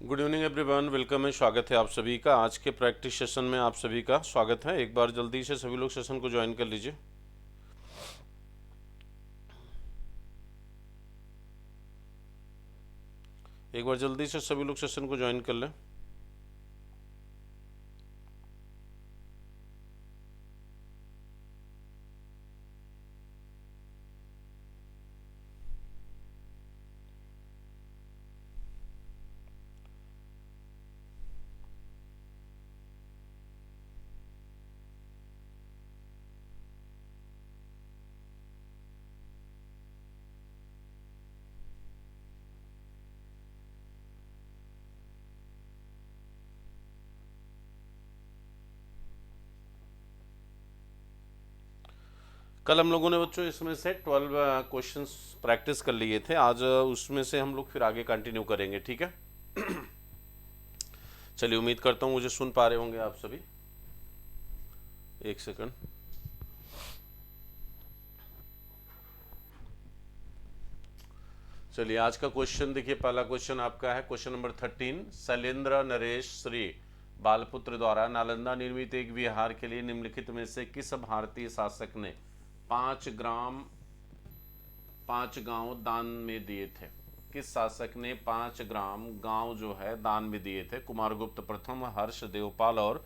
Good evening everyone, welcome है, स्वागत है आप सभी का। आज के प्रैक्टिस सेशन में आप सभी का स्वागत है। एक बार जल्दी से सभी लोग सेशन को ज्वाइन कर लीजिए। एक बार जल्दी से सभी लोग सेशन को ज्वाइन कर लें। कल हम लोगों ने बच्चों इसमें से 12 क्वेश्चंस प्रैक्टिस कर लिए थे। आज उसमें से हम लोग फिर आगे कंटिन्यू करेंगे, ठीक है। चलिए, उम्मीद करता हूँ मुझे सुन पा रहे होंगे आप सभी। एक सेकंड। चलिए, आज का क्वेश्चन देखिए। पहला क्वेश्चन आपका है क्वेश्चन नंबर 13। शैलेंद्र नरेश श्री बालपुत्र द्वारा नालंदा निर्मित एक विहार के लिए निम्नलिखित में से किस भारतीय शासक ने 5 गांव दान में दिए थे? किस शासक ने 5 गांव जो है दान में दिए थे? कुमारगुप्त प्रथम, हर्ष, देवपाल और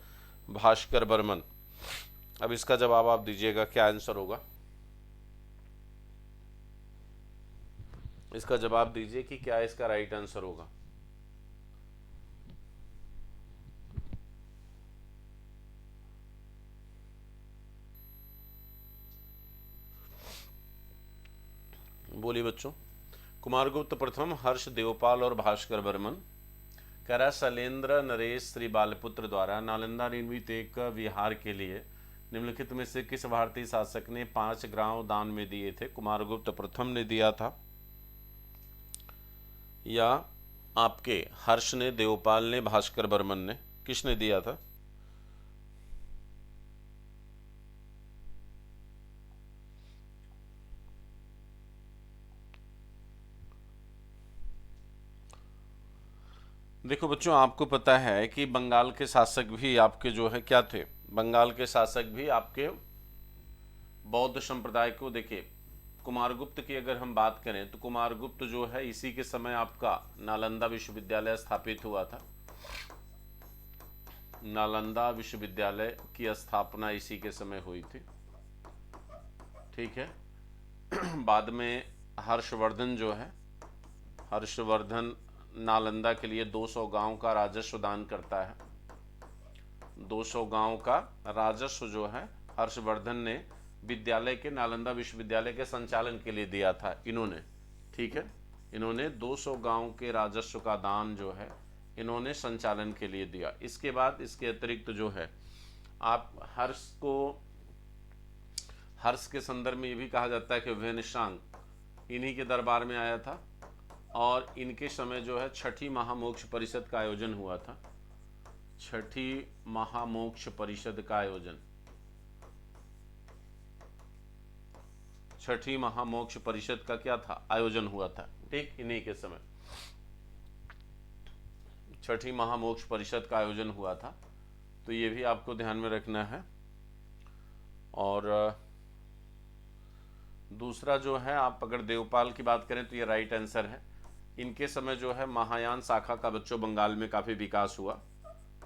भास्कर बर्मन। अब इसका जवाब आप दीजिएगा, क्या आंसर होगा? इसका जवाब दीजिए कि क्या इसका राइट आंसर होगा। बोलिए बच्चों। कुमारगुप्त प्रथम, हर्ष, देवपाल और भास्कर बर्मन। कह रहा शैलेंद्र नरेश श्री बालपुत्र द्वारा नालंदा निर्मित एक विहार के लिए निम्नलिखित में से किस भारतीय शासक ने 5 गांव दान में दिए थे? कुमारगुप्त प्रथम ने दिया था, या आपके हर्ष ने, देवपाल ने, भास्कर बर्मन ने? किसने दिया था? देखो बच्चों, आपको पता है कि बंगाल के शासक भी आपके जो है क्या थे? बंगाल के शासक भी आपके बौद्ध संप्रदाय को, देखिए कुमारगुप्त की अगर हम बात करें तो कुमारगुप्त जो है इसी के समय आपका नालंदा विश्वविद्यालय स्थापित हुआ था। नालंदा विश्वविद्यालय की स्थापना इसी के समय हुई थी, ठीक है। बाद में हर्षवर्धन जो है, हर्षवर्धन नालंदा के लिए 200 गांव का राजस्व दान करता है। 200 गांव का राजस्व जो है हर्षवर्धन ने विद्यालय के, नालंदा विश्वविद्यालय के संचालन के लिए दिया था इन्होंने, ठीक है। इन्होंने 200 गांव के राजस्व का दान जो है इन्होंने संचालन के लिए दिया। इसके बाद इसके अतिरिक्त जो है आप हर्ष के संदर्भ में ये भी कहा जाता है कि वेनशांग इन्हीं के दरबार में आया था, और इनके समय जो है छठी महामोक्ष परिषद का आयोजन हुआ था। छठी महामोक्ष परिषद का आयोजन, छठी महामोक्ष परिषद का क्या था? आयोजन हुआ था, ठीक, इन्हीं के समय छठी महामोक्ष परिषद का आयोजन हुआ था। तो ये भी आपको ध्यान में रखना है। और दूसरा जो है, आप अगर देवपाल की बात करें तो ये राइट आंसर है। इनके समय जो है महायान शाखा का बच्चों बंगाल में काफ़ी विकास हुआ,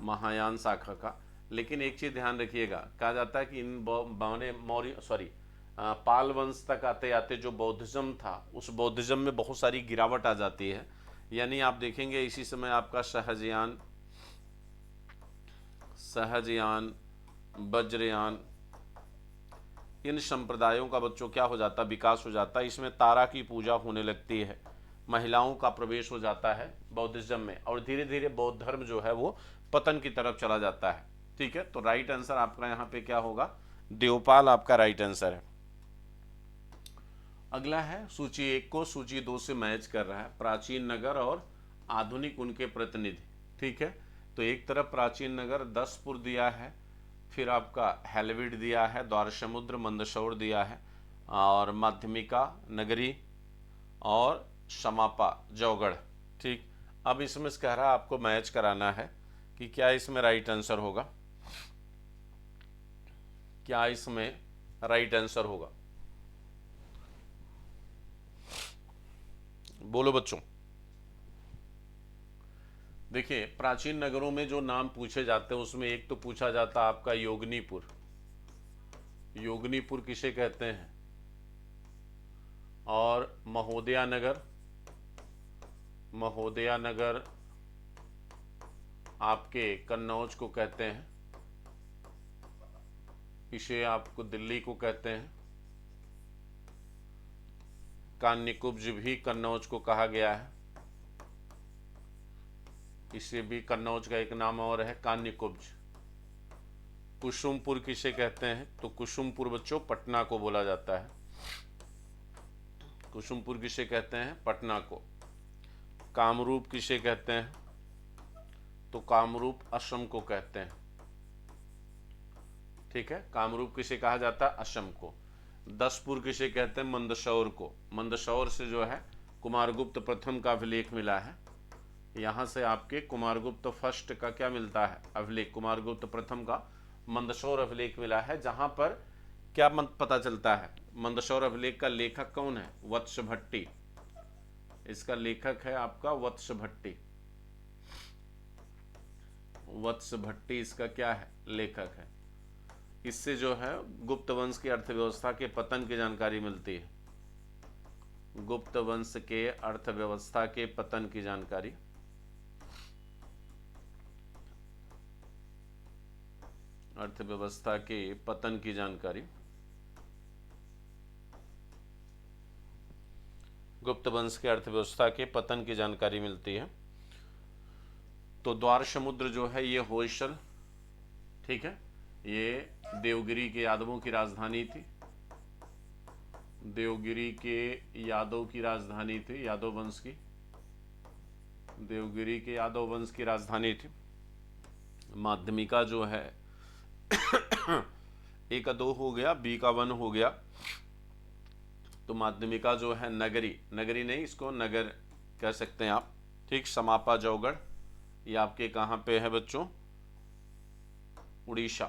महायान शाखा का। लेकिन एक चीज़ ध्यान रखिएगा, कहा जाता है कि इन मौर्य पाल वंश तक आते आते जो बौद्धिज्म था, उस बौद्धिज्म में बहुत सारी गिरावट आ जाती है। यानी आप देखेंगे इसी समय आपका सहजयान, वज्रयान, इन संप्रदायों का बच्चों क्या हो जाता है? विकास हो जाता है। इसमें तारा की पूजा होने लगती है, महिलाओं का प्रवेश हो जाता है बौद्धिज्म में, और धीरे धीरे बौद्ध धर्म जो है वो पतन की तरफ चला जाता है, ठीक है। तो राइट आंसर आपका यहाँ पे क्या होगा? देवपाल आपका राइट आंसर है। अगला है सूची 1 को सूची 2 से मैच कर रहा है, प्राचीन नगर और आधुनिक उनके प्रतिनिधि, ठीक है। तो एक तरफ प्राचीन नगर दसपुर दिया है, फिर आपका हेलविड दिया है, द्वार समुद्र मंदसौर दिया है, और माध्यमिका नगरी और समापा जौगढ़, ठीक। अब इसमें कह रहा है आपको मैच कराना है कि क्या इसमें राइट आंसर होगा, क्या इसमें राइट आंसर होगा। बोलो बच्चों। देखिए, प्राचीन नगरों में जो नाम पूछे जाते हैं उसमें एक तो पूछा जाता है आपका योगनीपुर। योगनीपुर किसे कहते हैं? और महोदया नगर, महोदया नगर आपके कन्नौज को कहते हैं, इसे आपको दिल्ली को कहते हैं। कान्यकुब्ज भी कन्नौज को कहा गया है, इसे भी कन्नौज का एक नाम और है कान्यकुब्ज। कुसुमपुर किसे कहते हैं? तो कुसुमपुर बच्चों पटना को बोला जाता है। कुसुमपुर किसे कहते हैं? पटना को। कामरूप किसे कहते हैं? तो कामरूप असम को कहते हैं। ठीक है, कामरूप किसे कहा जाता है? असम को। दसपुर किसे कहते हैं? मंदसौर को। मंदसौर से जो है कुमारगुप्त प्रथम का अभिलेख मिला है। यहां से आपके कुमारगुप्त फर्स्ट का क्या मिलता है? अभिलेख। कुमारगुप्त प्रथम का मंदसौर अभिलेख मिला है, जहां पर क्या पता चलता है? मंदसौर अभिलेख का लेखक कौन है? वत्स भट्टी। इसका लेखक है आपका वत्स भट्टी। वत्स भट्टी इसका क्या है? लेखक है। इससे जो है गुप्त वंश की अर्थव्यवस्था के पतन की जानकारी मिलती है। गुप्त वंश के अर्थव्यवस्था के पतन की जानकारी। अर्थव्यवस्था के पतन की जानकारी। गुप्त वंश के अर्थव्यवस्था के पतन की जानकारी मिलती है। तो द्वार समुद्र जो है ये होयसल, ठीक है, ये देवगिरी के यादवों की राजधानी थी। देवगिरी के यादव की राजधानी थी, यादव वंश की। देवगिरी के यादव वंश की राजधानी थी। माध्यमिका जो है ए का 2 हो गया, बी का 1 हो गया। तो माध्यमिका जो है नगरी, नगरी नहीं इसको नगर कह सकते हैं आप, ठीक। समापा जौगढ़ ये आपके कहाँ पे है बच्चों? उड़ीसा।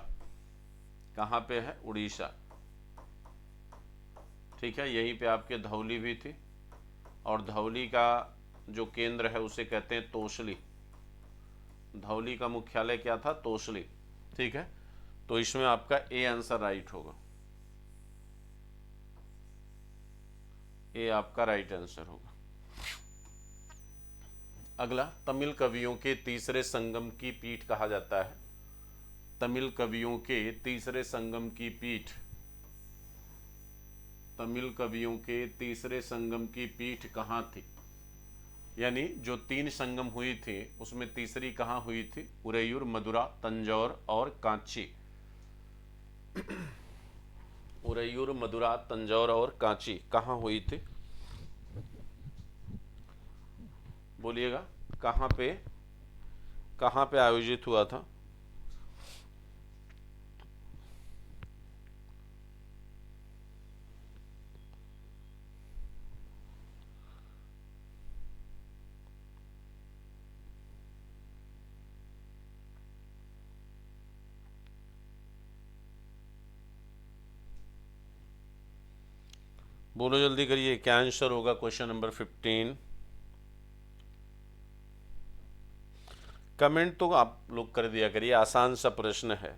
कहाँ पे है? उड़ीसा, ठीक है। यहीं पे आपके धौली भी थी, और धौली का जो केंद्र है उसे कहते हैं तोसली। धौली का मुख्यालय क्या था? तोसली, ठीक है। तो इसमें आपका ए आंसर राइट होगा। ए आपका राइट आंसर होगा। अगला, तमिल कवियों के तीसरे संगम की पीठ कहा जाता है। तमिल कवियों के तीसरे संगम की पीठ, तमिल कवियों के तीसरे संगम की पीठ कहाँ थी? यानी जो 3 संगम हुई थी उसमें तीसरी कहाँ हुई थी? उरैयूर, मदुरा, तंजौर और कांची। उरैयूर, मदुरा, तंजौर और कांची कहाँ हुई थी? बोलिएगा, कहाँ पे आयोजित हुआ था? बोलो जल्दी करिए, क्या आंसर होगा क्वेश्चन नंबर 15? कमेंट तो आप लोग कर दिया करिए, आसान सा प्रश्न है,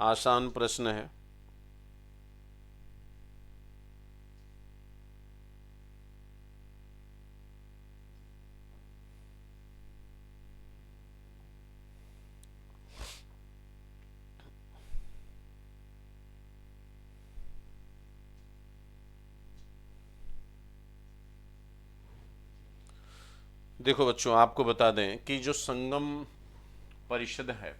आसान प्रश्न है। देखो बच्चों, आपको बता दें कि जो संगम परिषद है,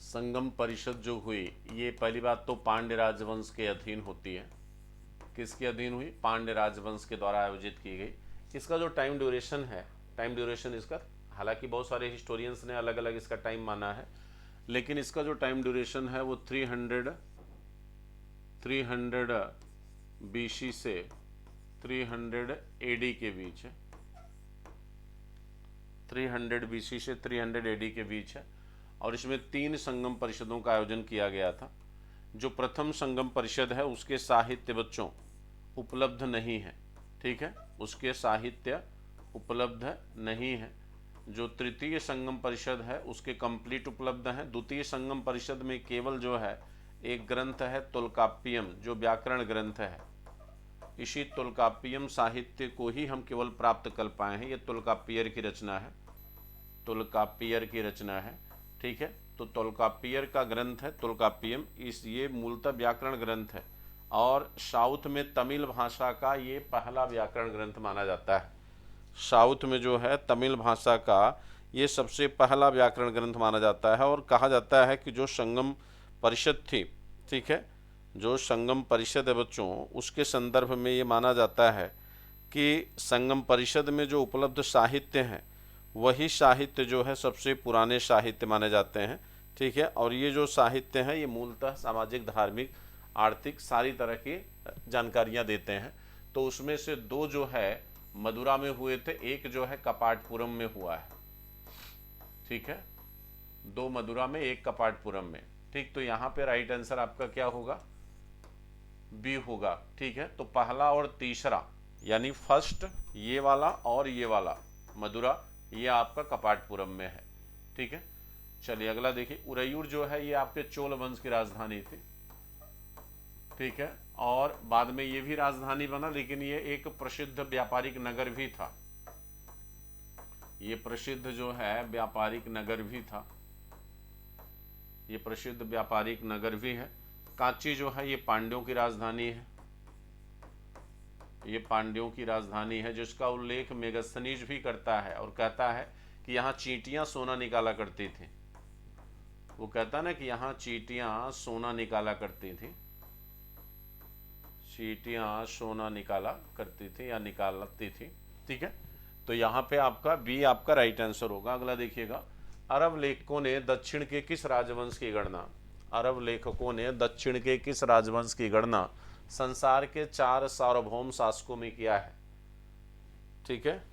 संगम परिषद जो हुई, ये पहली बात तो पांड्य राजवंश के अधीन होती है। किसके अधीन हुई? पांड्य राजवंश के द्वारा आयोजित की गई। इसका जो टाइम ड्यूरेशन है, टाइम ड्यूरेशन इसका, हालांकि बहुत सारे हिस्टोरियंस ने अलग अलग इसका टाइम माना है, लेकिन इसका जो टाइम ड्यूरेशन है वो 300 BC से 300 AD के बीच है, 300 BC से 300 AD के बीच है। और इसमें 3 संगम परिषदों का आयोजन किया गया था। जो प्रथम संगम परिषद है उसके साहित्य बच्चों उपलब्ध नहीं है, ठीक है, उसके साहित्य उपलब्ध नहीं है। जो तृतीय संगम परिषद है उसके कंप्लीट उपलब्ध हैं। द्वितीय संगम परिषद में केवल जो है एक ग्रंथ है तोल्काप्पियम, जो व्याकरण ग्रंथ है। इसी तोल्काप्पियम साहित्य को ही हम केवल प्राप्त कर पाए हैं। ये तोल्काप्पियर की रचना है, तोल्काप्पियर की रचना है, ठीक है। तो तोल्काप्पियर का ग्रंथ है तोल्काप्पियम, इस ये मूलतः व्याकरण ग्रंथ है और साउथ में तमिल भाषा का ये पहला व्याकरण ग्रंथ माना जाता है। साउथ में जो है तमिल भाषा का ये सबसे पहला व्याकरण ग्रंथ माना जाता है। और कहा जाता है कि जो संगम परिषद थी, ठीक है, जो संगम परिषद है बच्चों, उसके संदर्भ में ये माना जाता है कि संगम परिषद में जो उपलब्ध साहित्य हैं वही साहित्य जो है सबसे पुराने साहित्य माने जाते हैं, ठीक है। और ये जो साहित्य हैं ये मूलतः सामाजिक, धार्मिक, आर्थिक सारी तरह की जानकारियाँ देते हैं। तो उसमें से 2 जो है मदुरा में हुए थे, एक जो है कपाटपुरम में हुआ है, ठीक है, 2 मदुरा में, 1 कपाटपुरम में, ठीक। तो यहाँ पे राइट आंसर आपका क्या होगा? बी होगा, ठीक है। तो पहला और तीसरा यानी फर्स्ट ये वाला और ये वाला मदुरा, ये आपका कपाटपुरम में है, ठीक है। चलिए अगला देखिए। उरैयूर जो है ये आपके चोल वंश की राजधानी थी, ठीक है, और बाद में ये भी राजधानी बना, लेकिन ये एक प्रसिद्ध व्यापारिक नगर भी था। ये प्रसिद्ध जो है व्यापारिक नगर भी था, ये प्रसिद्ध व्यापारिक नगर भी है। कांची जो है ये पांड्यों की राजधानी है, ये पांड्यों की राजधानी है, जिसका उल्लेख मेगस्थनीज भी करता है और कहता है कि यहाँ चींटियां सोना निकाला करती थी। वो कहता ना कि यहाँ चींटियां सोना निकाला करती थी, चींटियां सोना निकाला करती थी या निकालती थी, ठीक है। तो यहाँ पे आपका बी आपका राइट आंसर होगा। अगला देखिएगा। अरब लेखकों ने दक्षिण के किस राजवंश की गणना, अरब लेखकों ने दक्षिण के किस राजवंश की गणना संसार के 4 सार्वभौम शासकों में किया है, ठीक है।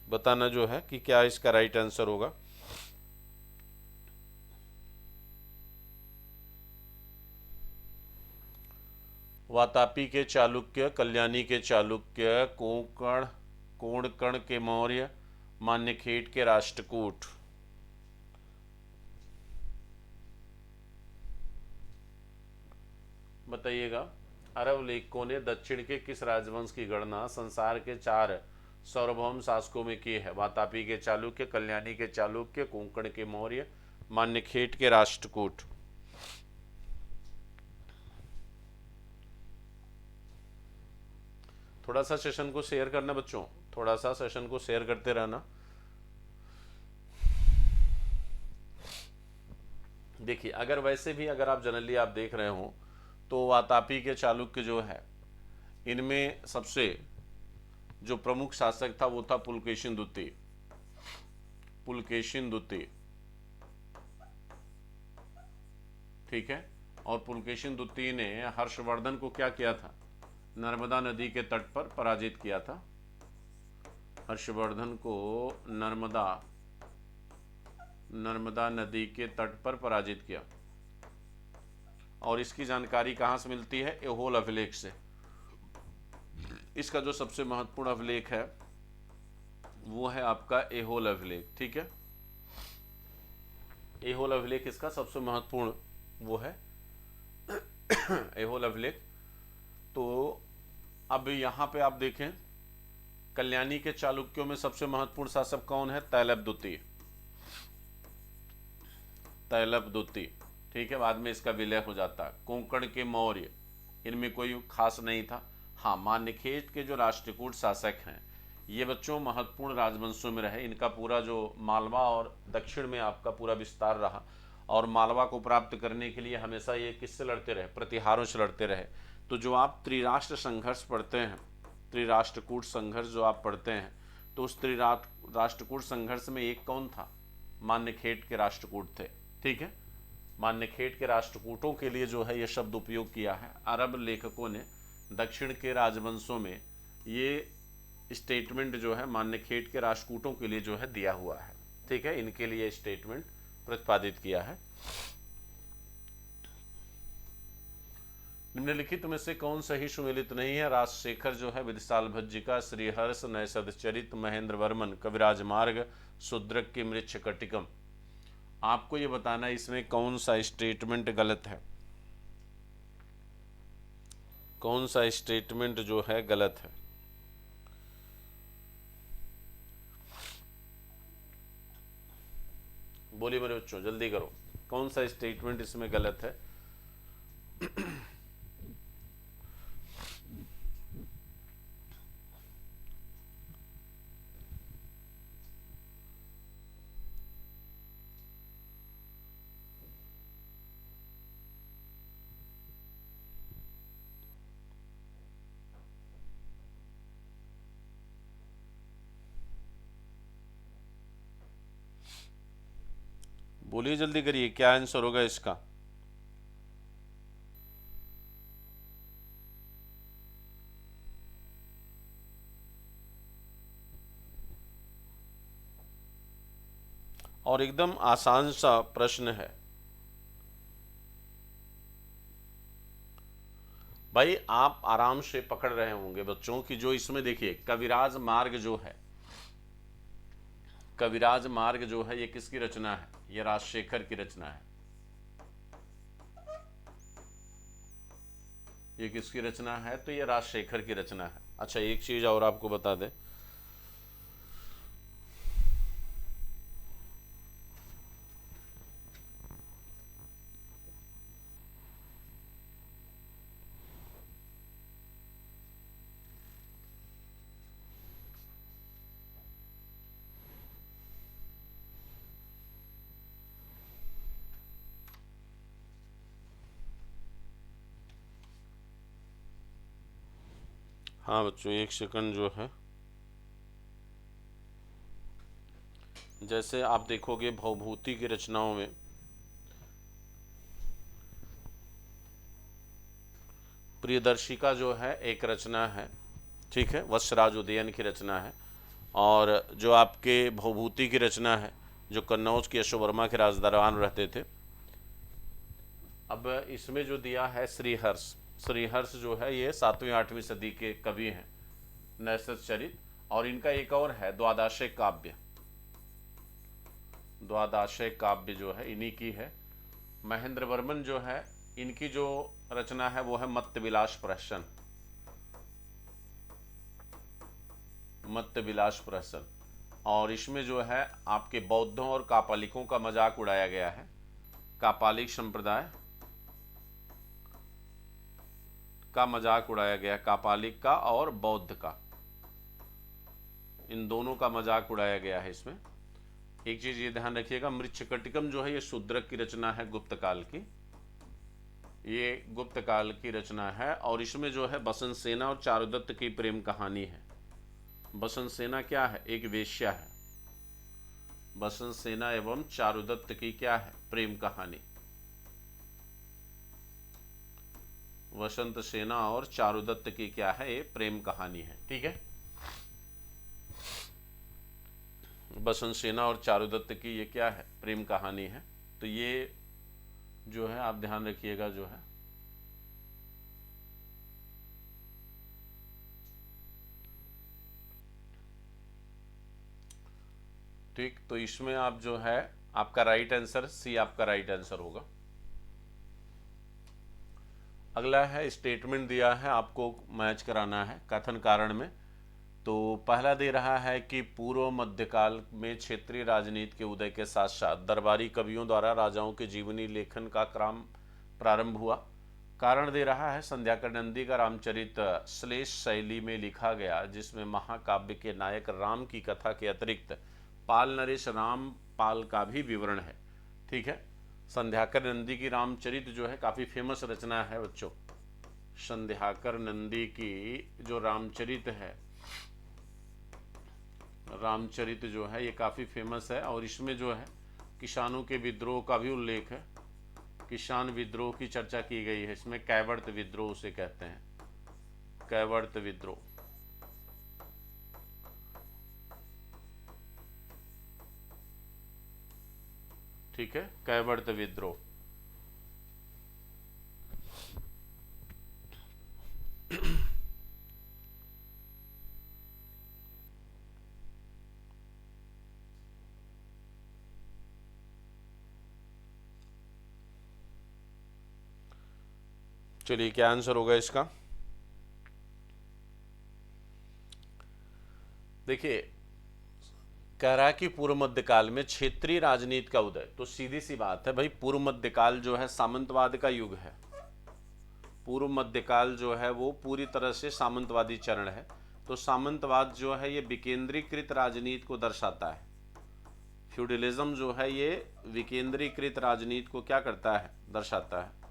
बताना जो है कि क्या इसका राइट आंसर होगा। वातापी के चालुक्य, कल्याणी के चालुक्य, कोणकण के मौर्य, मान्यखेट के राष्ट्रकूट। बताइएगा। अरब लेखकों ने दक्षिण के किस राजवंश की गणना संसार के 4 सार्वभौम शासकों में की है? वातापी के चालुक्य, कल्याणी के चालुक्य, कोंकण के मौर्य, मान्यखेट के राष्ट्रकूट। थोड़ा सा सेशन को शेयर करना बच्चों, थोड़ा सा सेशन को शेयर करते रहना। देखिए अगर वैसे भी अगर आप जनरली आप देख रहे हो तो वातापी के चालुक्य जो है इनमें सबसे जो प्रमुख शासक था वो था पुलकेशिन द्वितीय, पुलकेशिन द्वितीय, ठीक है। और पुलकेशिन द्वितीय ने हर्षवर्धन को क्या किया था? नर्मदा नदी के तट पर पराजित किया था। हर्षवर्धन को नर्मदा नदी के तट पर पराजित किया। और इसकी जानकारी कहाँ से मिलती है? एहोल अभिलेख से। इसका जो सबसे महत्वपूर्ण अभिलेख है वो है आपका एहोल अभिलेख, ठीक है। एहोल अभिलेख इसका सबसे महत्वपूर्ण वो है एहोल अभिलेख। तो अब यहाँ पे आप देखें कल्याणी के चालुक्यों में सबसे महत्वपूर्ण शासक कौन है? तैलप द्वितीय, तैलप द्वितीय, ठीक है। बाद में इसका विलय हो जाता है। कोंकण के मौर्य, इनमें कोई खास नहीं था। हाँ, मान्यखेट के जो राष्ट्रकूट शासक हैं ये बच्चों महत्वपूर्ण राजवंशों में रहे। इनका पूरा जो मालवा और दक्षिण में आपका पूरा विस्तार रहा और मालवा को प्राप्त करने के लिए हमेशा ये किससे लड़ते रहे? प्रतिहारों से लड़ते रहे। तो जो आप त्रिराष्ट्र संघर्ष पढ़ते हैं, त्रिराष्ट्रकूट संघर्ष जो आप पढ़ते हैं, तो उस त्रिराष्ट्रकूट संघर्ष में एक कौन था? मान्यखेट के राष्ट्रकूट थे, ठीक है। मान्यखेट के राष्ट्रकूटों के लिए जो है ये शब्द उपयोग किया है। अरब लेखकों ने दक्षिण के राजवंशों में ये स्टेटमेंट जो है मान्यखेट के राष्ट्रकूटों के लिए जो है दिया हुआ है। ठीक है, इनके लिए स्टेटमेंट प्रतिपादित किया है। निम्नलिखित में से कौन सही सुमेलित नहीं है? राजशेखर जो है विदिशाल भज्जिका, श्रीहर्ष, नैषधचरित, महेंद्र वर्मन, कविराज मार्ग, शूद्रक की मृच्छकटिकम। आपको ये बताना है इसमें कौन सा स्टेटमेंट गलत है, कौन सा स्टेटमेंट जो है गलत है। बोलिए मेरे बच्चों, जल्दी करो, कौन सा स्टेटमेंट इसमें गलत है? बोलिए जल्दी करिए, क्या आंसर होगा इसका? और एकदम आसान सा प्रश्न है भाई, आप आराम से पकड़ रहे होंगे बच्चों की। जो इसमें देखिए कविराज मार्ग जो है, कविराज मार्ग जो है ये किसकी रचना है? ये राजशेखर की रचना है। ये किसकी रचना है? तो ये राजशेखर की रचना है। अच्छा, एक चीज और आपको बता दें, हाँ बच्चों एक सेकंड जो है, जैसे आप देखोगे भवभूति की रचनाओं में प्रियदर्शिका जो है एक रचना है, ठीक है, वत्सराज उदयन की रचना है। और जो आपके भवभूति की रचना है, जो कन्नौज के यशोवर्मा के राजदरबान रहते थे। अब इसमें जो दिया है श्रीहर्ष, श्रीहर्ष जो है ये 7वीं 8वीं सदी के कवि हैं, नैषधचरित। और इनका एक और है द्वादशे काव्य, द्वादशे काव्य जो है इन्हीं की है। महेंद्र वर्मन जो है इनकी जो रचना है वो है मत्तविलास प्रहसन, मत्तविलास प्रहसन। और इसमें जो है आपके बौद्धों और कापालिकों का मजाक उड़ाया गया है। कापालिक संप्रदाय का मजाक उड़ाया गया, कापालिक का और बौद्ध का, इन दोनों का मजाक उड़ाया गया है इसमें। एक चीज ये ध्यान रखिएगा, मृच्छकटिकम जो है ये शूद्रक की रचना है, गुप्त काल की, ये गुप्त काल की रचना है। और इसमें जो है बसंत सेना और चारुदत्त की प्रेम कहानी है। बसंत सेना क्या है? एक वेश्या है। बसंत सेना एवं चारुदत्त की क्या है? प्रेम कहानी। वसंत सेना और चारुदत्त की क्या है? ये प्रेम कहानी है। ठीक है, बसंत सेना और चारुदत्त की ये क्या है? प्रेम कहानी है। तो ये जो है आप ध्यान रखिएगा जो है, ठीक। तो इसमें आप जो है आपका राइट आंसर सी आपका राइट आंसर होगा। अगला है स्टेटमेंट दिया है, आपको मैच कराना है कथन कारण में। तो पहला दे रहा है कि पूर्व मध्यकाल में क्षेत्रीय राजनीति के उदय के साथ साथ दरबारी कवियों द्वारा राजाओं के जीवनी लेखन का क्रम प्रारंभ हुआ। कारण दे रहा है संध्याकर नंदी का रामचरित श्लेष शैली में लिखा गया, जिसमें महाकाव्य के नायक राम की कथा के अतिरिक्त पाल नरेश रामपाल का भी विवरण है। ठीक है, संध्याकर नंदी की रामचरित जो है काफ़ी फेमस रचना है बच्चों। संध्याकर नंदी की जो रामचरित है, रामचरित जो है ये काफ़ी फेमस है। और इसमें जो है किसानों के विद्रोह का भी उल्लेख है। किसान विद्रोह की चर्चा की गई है, इसमें कैवर्त विद्रोह उसे कहते हैं, कैवर्त विद्रोह। ठीक है, कैवर्त विद्रोह। चलिए, क्या आंसर होगा इसका? देखिए, कह रहा है कि पूर्व मध्यकाल में क्षेत्रीय राजनीति का उदय। तो सीधी सी बात है भाई, पूर्व मध्यकाल जो है सामंतवाद का युग है। पूर्व मध्यकाल जो है वो पूरी तरह से सामंतवादी चरण है। तो सामंतवाद जो है ये विकेंद्रीकृत राजनीति को दर्शाता है। फ्यूडलिज्म जो है ये विकेंद्रीकृत राजनीति को क्या करता है? दर्शाता है।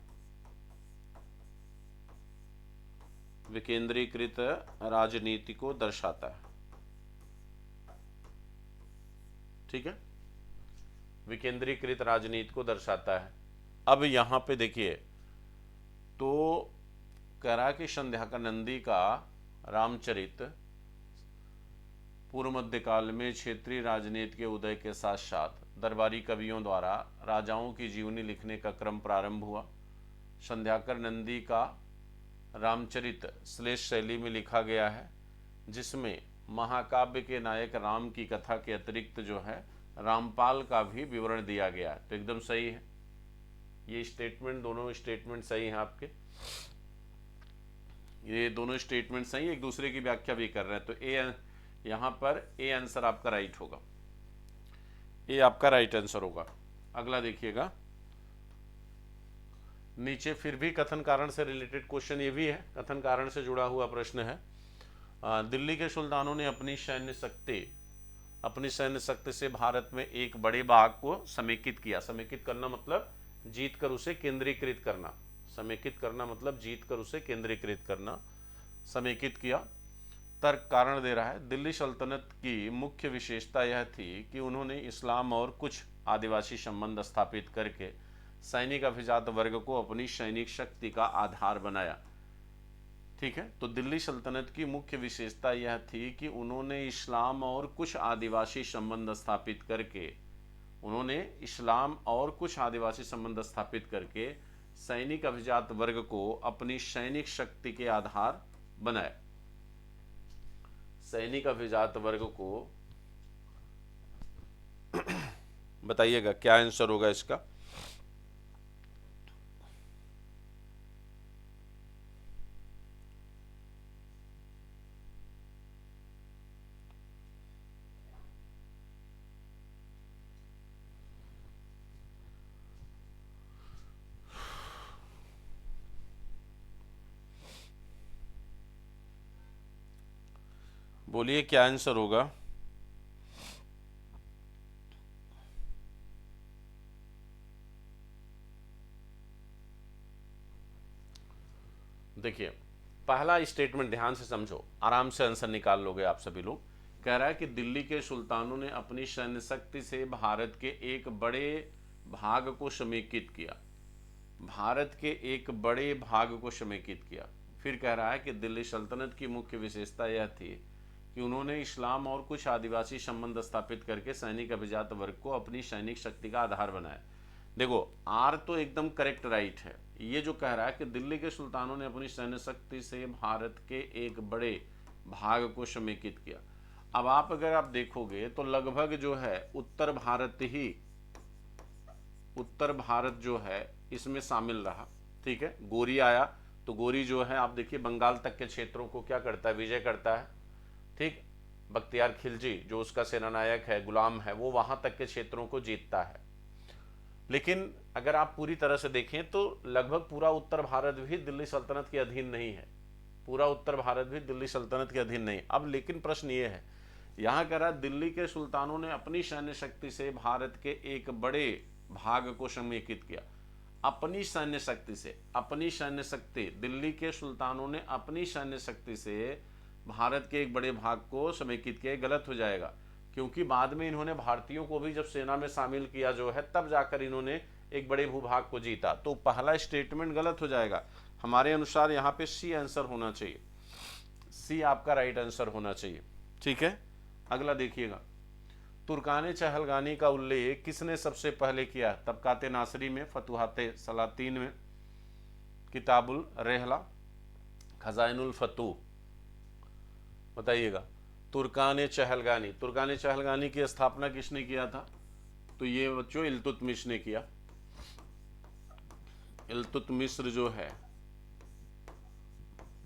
विकेंद्रीकृत राजनीति को दर्शाता है। ठीक है, विकेंद्रीकृत राजनीति को दर्शाता है। अब यहां पे देखिए, तो करा कि संध्याकर नंदी का रामचरित पूर्व मध्यकाल में क्षेत्रीय राजनीति के उदय के साथ साथ दरबारी कवियों द्वारा राजाओं की जीवनी लिखने का क्रम प्रारंभ हुआ। संध्याकर नंदी का रामचरित श्लेष शैली में लिखा गया है, जिसमें महाकाव्य के नायक राम की कथा के अतिरिक्त जो है रामपाल का भी विवरण दिया गया है। तो एकदम सही है ये स्टेटमेंट, दोनों स्टेटमेंट सही हैं आपके, ये दोनों स्टेटमेंट सही, एक दूसरे की व्याख्या भी कर रहे हैं। तो ए, यहां पर ए आंसर आपका राइट होगा, ए आपका राइट आंसर होगा। अगला देखिएगा, नीचे फिर भी कथन कारण से रिलेटेड क्वेश्चन ये भी है, कथन कारण से जुड़ा हुआ प्रश्न है। दिल्ली के सुल्तानों ने अपनी सैन्य शक्ति से भारत में एक बड़े भाग को समेकित किया। समेकित करना मतलब जीत कर उसे केंद्रीकृत करना। समेकित करना मतलब जीत कर उसे केंद्रीकृत करना। समेकित किया। तर्क कारण दे रहा है, दिल्ली सल्तनत की मुख्य विशेषता यह थी कि उन्होंने इस्लाम और कुछ आदिवासी संबंध स्थापित करके सैनिक अभिजात वर्ग को अपनी सैनिक शक्ति का आधार बनाया। ठीक है, तो दिल्ली सल्तनत की मुख्य विशेषता यह थी कि उन्होंने इस्लाम और कुछ आदिवासी संबंध स्थापित करके सैनिक अभिजात वर्ग को अपनी सैनिक शक्ति के आधार बनाया। सैनिक अभिजात वर्ग को बताइएगा क्या आंसर होगा इसका? बोलिए क्या आंसर होगा? देखिए, पहला स्टेटमेंट ध्यान से समझो, आराम से आंसर निकाल लोगे आप सभी लोग। कह रहा है कि दिल्ली के सुल्तानों ने अपनी सैन्य शक्ति से भारत के एक बड़े भाग को समेकित किया। भारत के एक बड़े भाग को समेकित किया। फिर कह रहा है कि दिल्ली सल्तनत की मुख्य विशेषता यह थी कि उन्होंने इस्लाम और कुछ आदिवासी संबंध स्थापित करके सैनिक अभिजात वर्ग को अपनी सैनिक शक्ति का आधार बनाया। देखो, आर तो एकदम करेक्ट राइट है। ये जो कह रहा है कि दिल्ली के सुल्तानों ने अपनी सैन्य शक्ति से भारत के एक बड़े भाग को समेकित किया। अब आप अगर आप देखोगे तो लगभग जो है उत्तर भारत जो है इसमें शामिल रहा। ठीक है, गोरी आया तो गोरी जो है आप देखिए बंगाल तक के क्षेत्रों को क्या करता है? विजय करता है। ठीक, बख्तियार खिलजी जो उसका सेनानायक है, गुलाम है, वो वहां तक के क्षेत्रों को जीतता है। लेकिन अगर आप पूरी तरह से देखें तो लगभग पूरा उत्तर भारत भी दिल्ली सल्तनत के अधीन नहीं है। पूरा उत्तर भारत भी दिल्ली सल्तनत के अधीन नहीं। अब लेकिन प्रश्न ये है, यहां कह रहा दिल्ली के सुल्तानों ने अपनी सैन्य शक्ति से भारत के एक बड़े भाग को समेकित किया। अपनी सैन्य शक्ति से, अपनी सैन्य शक्ति, दिल्ली के सुल्तानों ने अपनी सैन्य शक्ति से भारत के एक बड़े भाग को समेकित किया। गलत हो जाएगा, क्योंकि बाद में इन्होंने भारतीयों को भी जब सेना में शामिल किया जो है, तब जाकर इन्होंने एक बड़े भूभाग को जीता। तो पहला स्टेटमेंट गलत हो जाएगा। हमारे अनुसार यहाँ पे सी आंसर होना चाहिए, सी आपका राइट आंसर होना चाहिए। ठीक है, अगला देखिएगा, तुर्काने चहलगानी का उल्लेख किसने सबसे पहले किया? तबकाते नासरी में, फतुहाते सलातीन में, किताबुल रेहला, खजाइनुल फतूह। बताइएगा, तुर्काने चहलगानी, तुर्काने चहलगानी की स्थापना किसने किया था? तो ये बच्चों इल्तुतमिश ने किया। इल्तुतमिश जो है,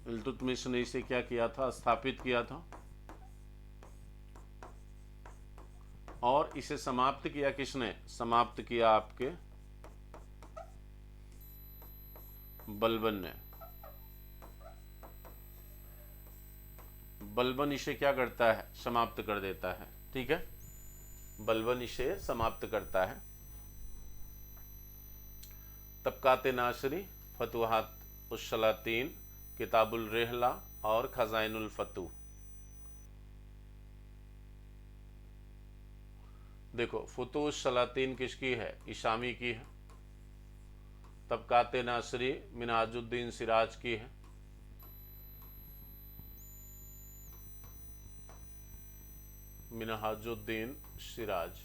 इल्तुतमिश ने इसे क्या किया था? स्थापित किया था। और इसे समाप्त किया किसने? समाप्त किया आपके बलबन ने। बलबन इसे क्या करता है? समाप्त कर देता है। ठीक है, बलबन इसे समाप्त करता है। तबकाते नासरी, फतुहात उस-सलातीन, किताबुल रेहला और खजाइनुल फतूह। देखो, फतूह सलातीन किसकी है? इसामी की है। तबकाते नासरी मिनहाजुद्दीन सिराज की है। मिनहाजुद्दीन सिराज।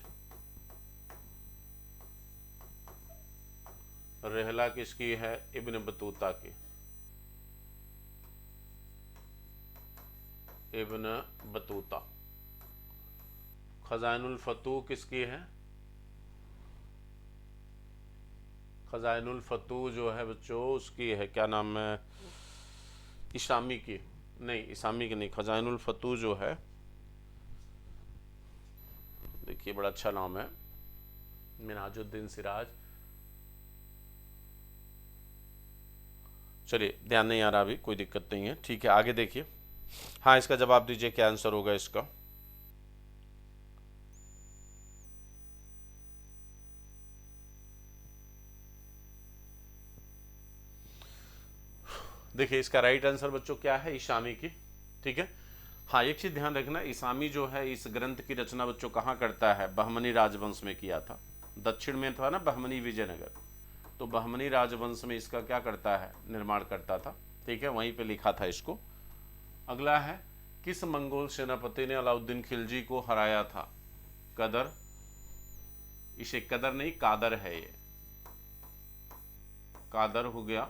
रेहला किसकी है? इब्न बतूता की, इब्न बतूता। खजाइनुल फतूह किसकी है? खजाइनुल फतूह जो है बच्चों उसकी है, क्या नाम है? इसामी की नहीं, इसामी की नहीं, खजाइनुल फतूह जो है, देखिए बड़ा अच्छा नाम है, मिनहाजुद्दीन सिराज। चलिए, ध्यान नहीं आ रहा अभी, कोई दिक्कत नहीं है। ठीक है, आगे देखिए। हाँ, इसका जवाब दीजिए, क्या आंसर होगा इसका? देखिए, इसका राइट आंसर बच्चों क्या है? इसामी की। ठीक है, हाँ, एक चीज ध्यान रखना, इसामी जो है इस ग्रंथ की रचना बच्चों कहाँ करता है? बहमनी राजवंश में किया था। दक्षिण में था ना बहमनी विजयनगर, तो बहमनी राजवंश में इसका क्या करता है? निर्माण करता था। ठीक है, वहीं पे लिखा था इसको। अगला है, किस मंगोल सेनापति ने अलाउद्दीन खिलजी को हराया था? कदर, इसे कदर नहीं कादर है ये, कादर हो गया,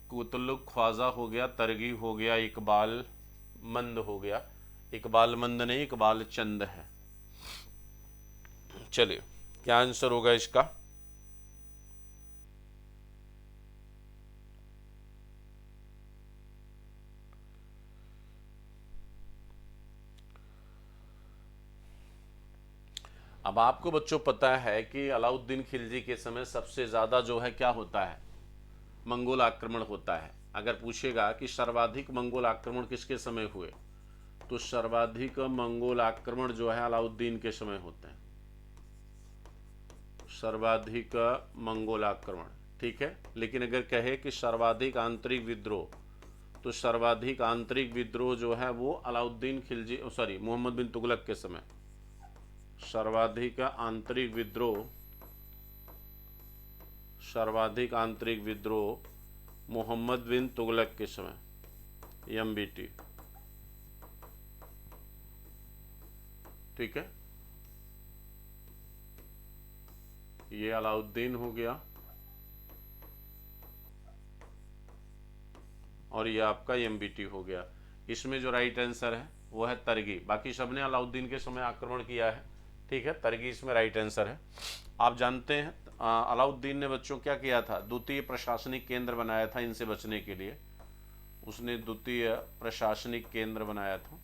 कुतुलुक ख्वाजा हो गया, तरगी हो गया, इकबाल मंद हो गया। इकबाल मंद नहीं, इकबाल चंद है। चलिए, क्या आंसर होगा इसका? अब आपको बच्चों पता है कि अलाउद्दीन खिलजी के समय सबसे ज्यादा जो है क्या होता है? मंगोल आक्रमण होता है। अगर पूछेगा कि सर्वाधिक मंगोल आक्रमण किसके समय हुए, तो सर्वाधिक मंगोल आक्रमण जो है अलाउद्दीन के समय होते हैं। सर्वाधिक मंगोल आक्रमण, ठीक है। लेकिन अगर कहे कि सर्वाधिक आंतरिक विद्रोह, तो सर्वाधिक आंतरिक विद्रोह जो है वो अलाउद्दीन खिलजी, सॉरी, मोहम्मद बिन तुगलक के समय। सर्वाधिक आंतरिक विद्रोह, सर्वाधिक आंतरिक विद्रोह मोहम्मद बिन तुगलक के समय, एमबीटी। ठीक है, ये अलाउद्दीन हो गया और ये आपका एमबीटी हो गया। इसमें जो राइट आंसर है वो है तरगी। बाकी सबने अलाउद्दीन के समय आक्रमण किया है। ठीक है, तरगी इसमें राइट आंसर है। आप जानते हैं अलाउद्दीन ने बच्चों क्या किया था? द्वितीय प्रशासनिक केंद्र बनाया था इनसे बचने के लिए। उसने द्वितीय प्रशासनिक केंद्र बनाया था।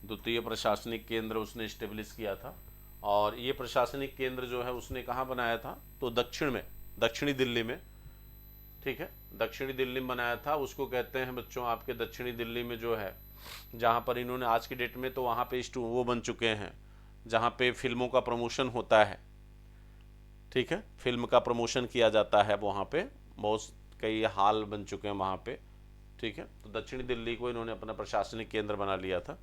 द्वितीय प्रशासनिक केंद्र उसने स्टेब्लिश किया था। और ये प्रशासनिक केंद्र जो है उसने कहाँ बनाया था? तो दक्षिण में, दक्षिणी दिल्ली में। ठीक है, दक्षिणी दिल्ली में बनाया था। उसको कहते हैं बच्चों आपके दक्षिणी दिल्ली में जो है, जहाँ पर इन्होंने आज की डेट में तो वहाँ पे वो बन चुके हैं जहाँ पे फिल्मों का प्रमोशन होता है। ठीक है, फिल्म का प्रमोशन किया जाता है वहाँ पे, बहुत कई हाल बन चुके हैं वहाँ पे। ठीक है, तो दक्षिणी दिल्ली को इन्होंने अपना प्रशासनिक केंद्र बना लिया था।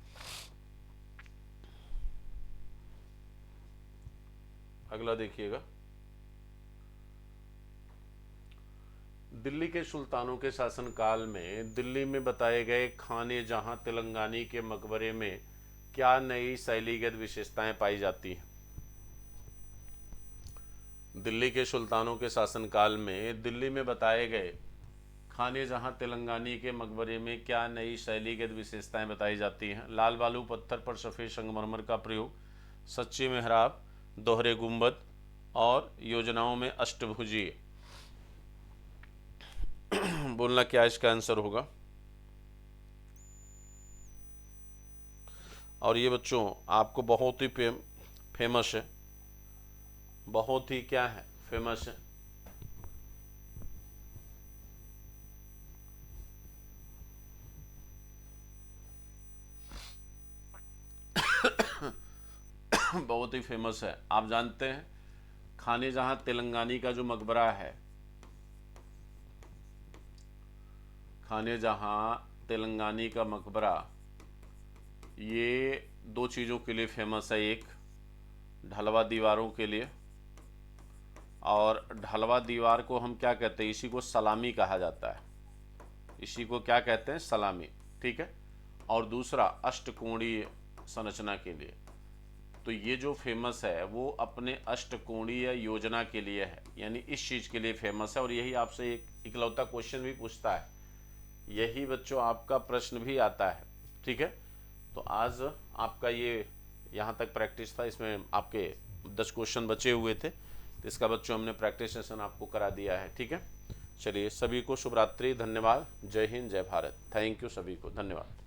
अगला देखिएगा, दिल्ली के सुल्तानों के शासनकाल में दिल्ली में बताए गए खाने जहां तेलंगानी के मकबरे में क्या नई शैलीगत विशेषताएं पाई जाती हैं? दिल्ली के सुल्तानों के शासनकाल में दिल्ली में बताए गए खाने जहां तेलंगानी के मकबरे में क्या नई शैलीगत विशेषताएं बताई जाती हैं? लाल बालू पत्थर पर सफ़ेद संगमरमर का प्रयोग, सच्ची मेहराब, दोहरे गुंबद और योजनाओं में अष्टभुजीय। बोलना क्या इसका आंसर होगा। और ये बच्चों आपको बहुत ही फेमस है, बहुत ही क्या है, फेमस है। बहुत ही फेमस है। आप जानते हैं खाने जहां तेलंगानी का जो मकबरा है, खाने जहां तेलंगानी का मकबरा, ये दो चीज़ों के लिए फेमस है। एक ढलवा दीवारों के लिए, और ढलवा दीवार को हम क्या कहते हैं, इसी को सलामी कहा जाता है, इसी को क्या कहते हैं, सलामी। ठीक है। और दूसरा अष्टकोणीय संरचना के लिए। तो ये जो फेमस है वो अपने अष्टकोणीय योजना के लिए है, यानी इस चीज़ के लिए फेमस है। और यही आपसे एक इकलौता क्वेश्चन भी पूछता है, यही बच्चों आपका प्रश्न भी आता है। ठीक है। तो आज आपका ये यहाँ तक प्रैक्टिस था, इसमें आपके 10 क्वेश्चन बचे हुए थे, तो इसका बच्चों हमने प्रैक्टिस सेशन आपको करा दिया है। ठीक है। चलिए, सभी को शुभ रात्रि, धन्यवाद, जय हिंद, जय भारत। थैंक यू सभी को, धन्यवाद।